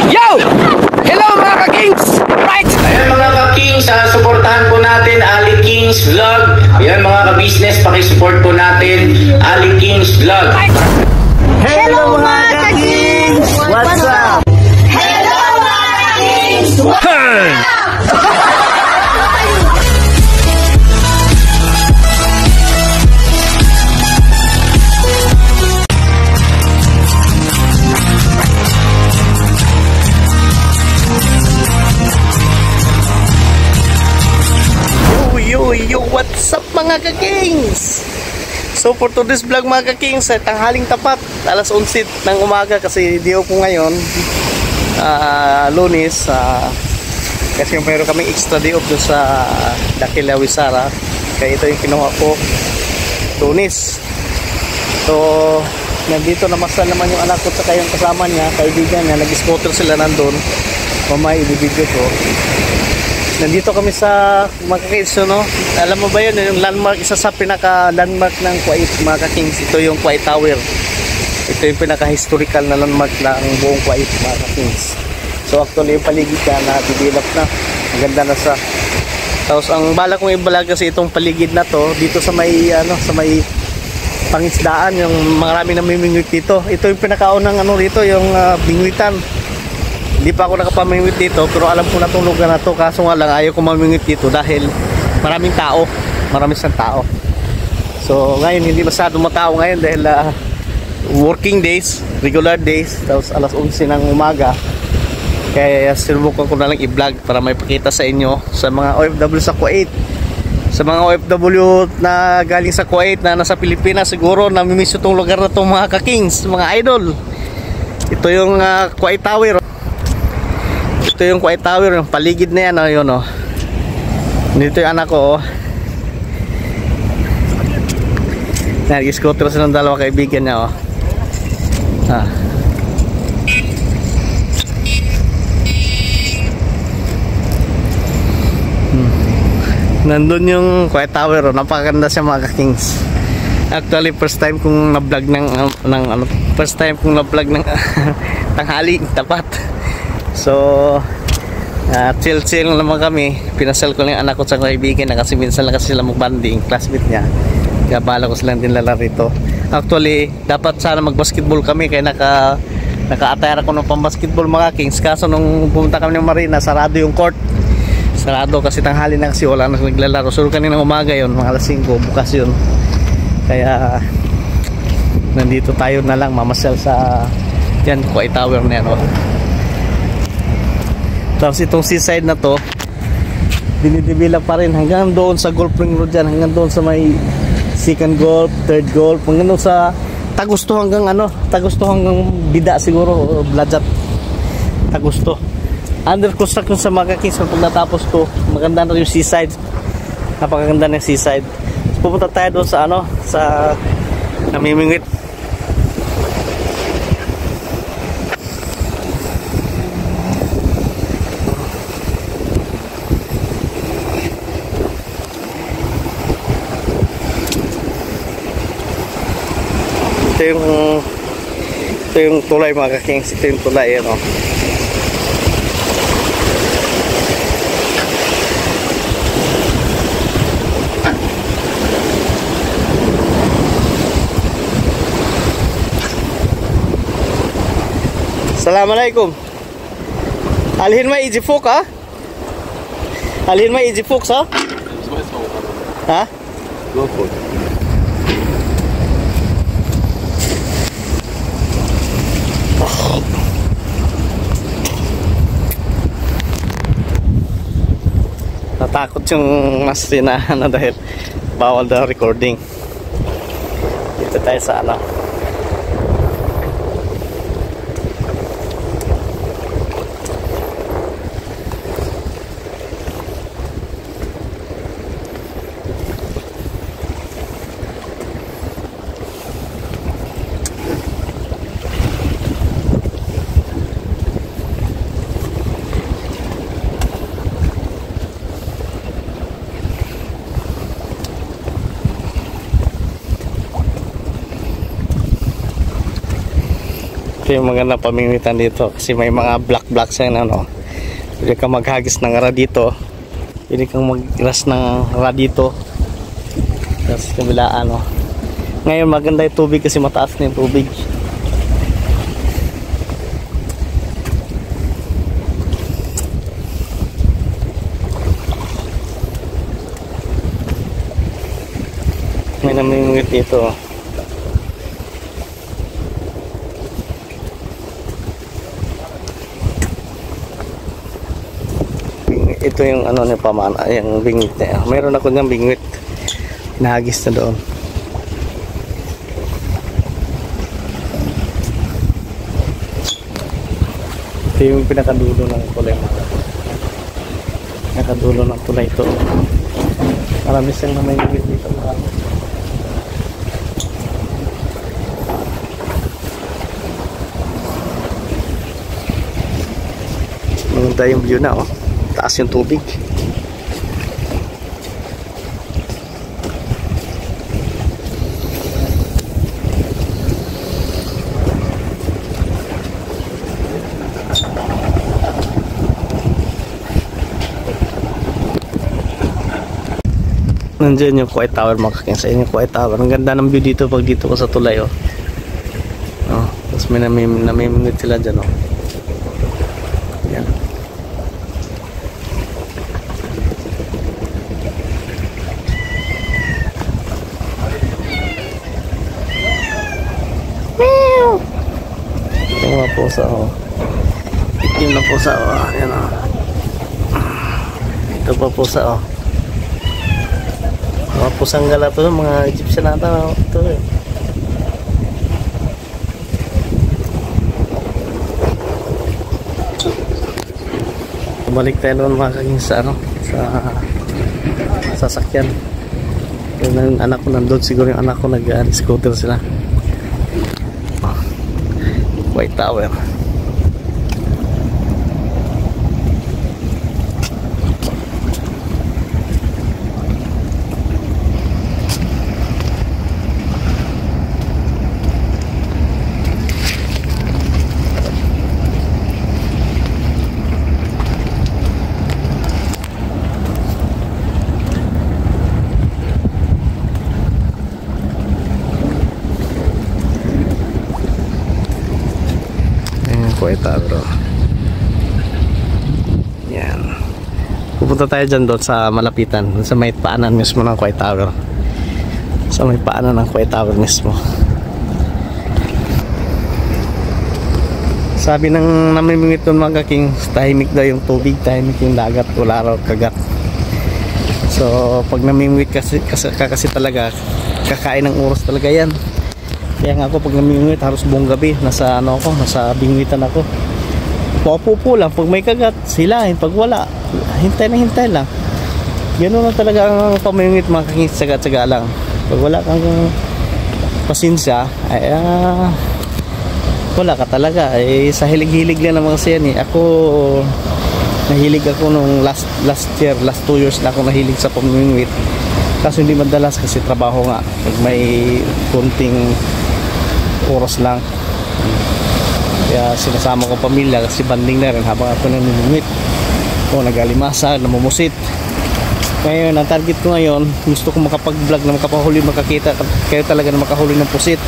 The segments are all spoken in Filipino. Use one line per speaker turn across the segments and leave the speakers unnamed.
Yo! Hello mga ka-kings! Right!
Ayan mga ka-kings, suportahan po natin Ali Kings Vlog. Ayan mga ka-business, pakisupport po natin Ali Kings Vlog.
Hello mga ka-kings! What's up?
Hello mga ka-kings!
Hey!
Yo, what's up mga ka-kings? So for today's vlog mga ka-kings, tanghaling tapat, alas 11 ng umaga kasi di ako ngayon, Lunes, kasi meron kaming extra day off doon sa Dakila Wisara, kaya ito yung kinuha ko Lunes. So nandito namasal naman yung anak ko at yung kasama niya, kaibigan niya, nag-scooter sila nandun, mamaya i-video ko. Nandito kami sa mga ka-kings, no? Alam mo ba yun, yung landmark, isa sa pinaka-landmark ng Kuwait mga ka-kings, ito yung Kuwait Tower. Ito yung pinaka-historical na landmark ng buong Kuwait mga ka-kings. So actually yung paligid ka na develop na, maganda na sa. Tapos ang bala kong ibalag kasi itong paligid na to, dito sa may, sa may pangisdaan, yung maraming namimingwit dito. Ito yung pinakaunang dito, yung bingwitan. Hindi pa ako nakapamingwit dito, pero alam ko na itong lugar na to, kaso nga lang ayaw ko mamingwit dito dahil maraming tao, maraming tao. So ngayon hindi masyadong matao ngayon dahil working days, regular days, tapos alas 11 ng umaga. Kaya sinubukan ko na lang i-vlog para may pakita sa inyo sa mga OFW sa Kuwait. Sa mga OFW na galing sa Kuwait na nasa Pilipinas, siguro namimiss itong lugar na itong mga ka-kings, mga idol. Ito yung Kuwait Tower. Ito yung Kuwait Tower, yung paligid na yan, yun, dito yung anak ko, nag-scooter silang dalawa kaibigan niya, nandun yung Kuwait Tower, napakaganda siya mga ka-kings. Actually first time kong na-vlog first time kong na-vlog ng tanghali tapat. So chill naman kami. Pinasal ko lang yung anak ko sa kaibigan na kasi minsan lang kasi sila mag-banding, classmate niya. Kaya bala ko silang dinala rito. Actually dapat sana mag-basketball kami, kaya naka-attire ako ng pang-basketball mga kings. Kaso nung pumunta kami ng Marina, sarado yung court. Sarado kasi tanghali na kasi wala na naglalaro. So kanina umaga yun, mga alas 5 bukas yun. Kaya nandito tayo na lang mamasyal sa yan, Kuwait Tower na yan, Tapos itong seaside na to dinidevelop pa rin hanggang doon sa golf ring road dyan, hanggang doon sa may second golf, third golf, hanggang doon sa Tagusto hanggang Bida siguro, Blajat, Tagusto. Under construction sa mga ka-kings. Pag natapos to, maganda na yung seaside, napakaganda ng seaside. Pupunta tayo doon sa sa namimingwit. Ito yung tulay mga ka-kings. Ito yung tulay, Assalamualaikum. Alhin may easy folk, ha? Alhin may easy folk, ha? Ha? Go for it. Natakot yung master na dahil bawal daw recording. Dito tayo sa Ito yung mga napamimitan dito kasi may mga black siya na ano. Pwede kang maghagis ng ra dito. Pwede kang magras ng ra dito. Tapos kabilaan no. Ngayon maganda yung tubig kasi mataas na yung tubig. May namimingwit dito. Ito yung ano niya pamana, yung bingwit niya. Mayroon ako niyang bingwit. Nahagis na doon. Ito yung pinakadulo ng tulay. Pinakadulo ng tulay ito. Marami siyang namimingwit dito. Maganda yung view na oh. Taas yung tubig. Nandiyan yung Quiet Tower mga kakings. Sa yung Quiet Tower. Ang ganda ng view dito pag dito ko sa tulay oh. Oh, tapos may namimingwit sila dyan oh. Yan. Yung mga pusa oh. Itim na pusa oh. Ayan oh. Ito pa pusa oh. Mga pusang gala to, mga Egyptian nata oh. Ito eh. Balik tayo noon mga kaging sa ano, sa sasakyan. Yung anak ko nandun, siguro yung anak ko nag-scooter sila. White Tower. Quiet Tower. Yan. Pupunta tayo dyan doon sa malapitan, sa may paanan mismo ng Quiet Tower. Sa may paanan ng Quiet Tower mismo. Sabi ng namimingwit doon mga king, tahimik daw yung tubig, tahimik yung dagat, wala raw kagat. So pag namimingwit kasi talaga kakain ng oras talaga yan. Kaya nga ako pag namimingwit halos buong gabi nasa ano ako, nasa bingwitan ako. Paupo lang pag may kagat, silahin pag wala, hintay lang. Ganoon lang talaga ang pamimingwit mga king, tsaga-tsaga lang. Pag wala kang pasensya ay wala ka talaga eh, sa hilig-hilig lang naman kasi yan eh. Ako nahilig ako nung last 2 years na ako nahilig sa pamimingwit. Kaso hindi madalas kasi trabaho nga. Pag may kunting oras lang. Kaya sinasama ko pamilya kasi banding na rin habang ako namimingwit. O nag-alimasa, namumusit. Ngayon, ang target ko ngayon, gusto ko makapag-vlog na makapahuli, makakita kayo talaga na makahuli ng pusit.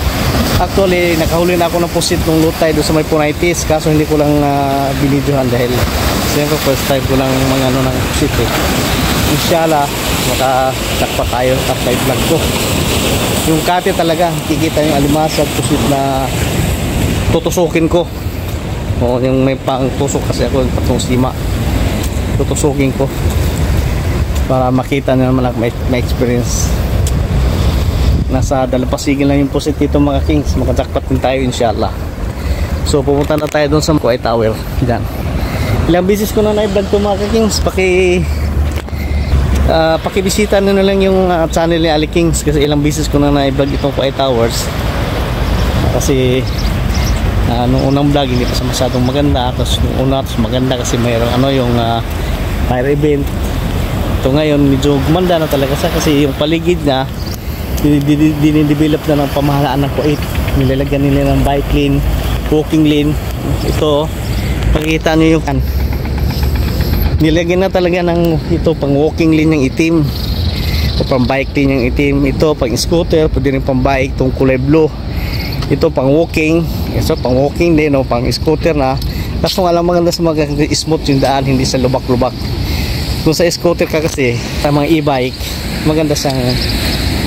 Actually, nakahuli na ako ng pusit nung low tide doon sa may Punaitis. Kaso hindi ko lang binidyohan dahil siyempre first time ko lang mga ano ng pusit eh. Inshallah, makatakpa tayo after vlog ko. Yung kate talaga, kikita yung alimasa at pusit na tutusukin ko. O, yung may pang-tusok kasi ako, yung patong sima. Tutusukin ko. Para makita nyo naman may experience. Nasa dalapasigin lang yung pusit dito mga kings. Makajakpat din tayo inshallah. So pupunta na tayo doon sa Quiet Tower. Diyan. Ilang beses ko na na-vlog to mga kings. Pakibisita nyo na lang yung channel ni Ali Kings. Kasi ilang beses ko na na-vlog itong Quiet Towers. Kasi nung unang vlog hindi pa masyadong maganda. Tapos nung una maganda kasi mayroong ano yung fire event. Ito ngayon medyo gumanda na talaga siya kasi yung paligid na dinidevelop na ng pamahalaan ng Kuwait. Nilalagyan nila ng bike lane, walking lane. Ito, makikita nyo yung nilagyan na talaga ng ito pang walking lane yung itim o pang bike lane yung itim. Ito pang scooter, pwede rin pang bike, itong kulay blue. Ito pang walking, ito pang walking din o pang scooter na. Kaso nga lang maganda sa mga smooth yung daan, hindi sa lubak-lubak. Kung sa scooter ka kasi, sa mga e-bike, maganda siyang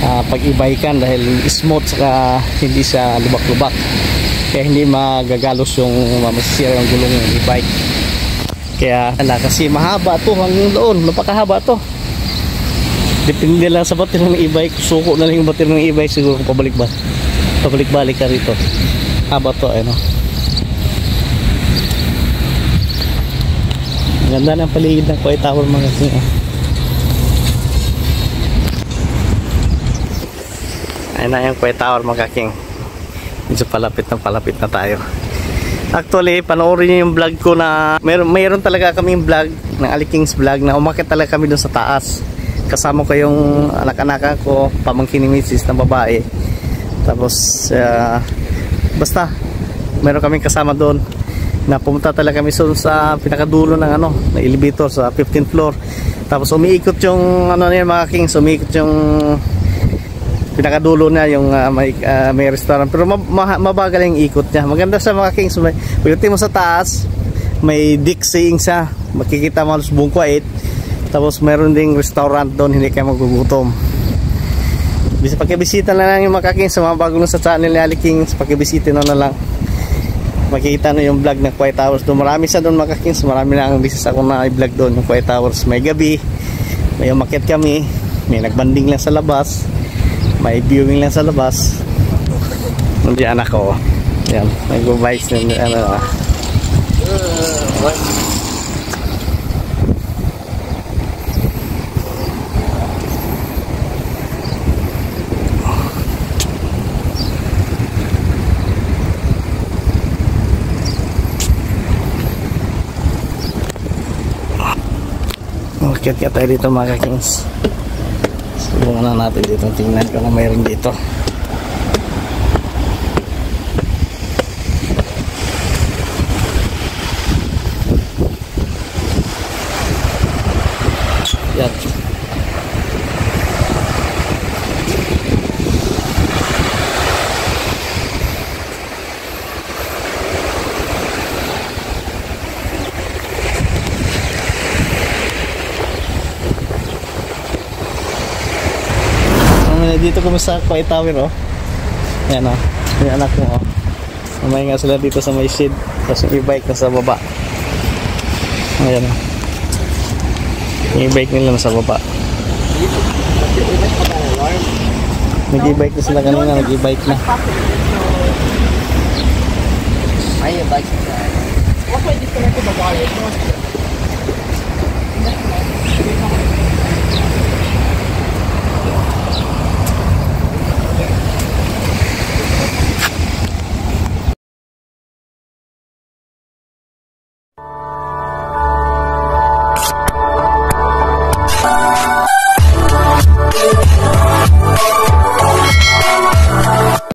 pag e-bikean dahil smooth saka hindi siya lubak-lubak. Kaya hindi magagalos yung masisira yung gulong ng e-bike. Kaya kasi mahaba to hanggang doon, napakahaba to. Depende lang sa baterya ng e-bike. Suko na lang yung baterya ng e-bike siguro kung pabalik-balik ka rito. Haba to, ano. Ganda ng paligid ng Kuwait Tower mga king. Ayun na yung Kuwait Tower mga king. Medyo palapit na tayo. Actually, panoorin niyo yung vlog ko na mayroon talaga kaming vlog ng Ali Kings vlog na umakyat talaga kami doon sa taas. Kasama ko yung anak-anakan ko, pamangkin ni Mrs. na babae. Tapos basta meron kaming kasama doon na pumunta talaga kami sa pinakadulo ng na elevator sa 15th floor. Tapos umiikot yung niya mga kings, umiikot yung pinakadulo niya yung may restaurant, pero mabagal yung ikot niya. Maganda sa mga kings. Pagdating mo sa taas, may deck seeing siya, makikita mo halos buong Kuwait. Tapos meron ding restaurant doon, hindi kayo magugutom. Pagkibisita na lang yung mga kings sa mga bagong sa channel ni Ali Kings, pagkibisita na lang. Makikita na yung vlog ng Kuwait Towers doon. Marami sa doon mga kings, marami na ang business ako na i-vlog doon yung Kuwait Towers. May gabi, may umakyat kami, may nagbanding lang sa labas, may viewing lang sa labas. Hindi anak ko. Yan, nag-bikes na Kaya tayo dito mga kings. Subukan na natin dito. Tingnan ko na mayroon dito. Yan. Dito kami sa Kuwait Tower, oh. Ayan, oh. Yung anak mo, oh. Mamay nga sila dito sa may shade. Tapos yung e-bike na sa baba. Ayan, oh. Yung e-bike nila na sa baba. Nag-e-bike na sila kanina. Nag-e-bike na.
Ay, bike na. Okay, dito na ito babae.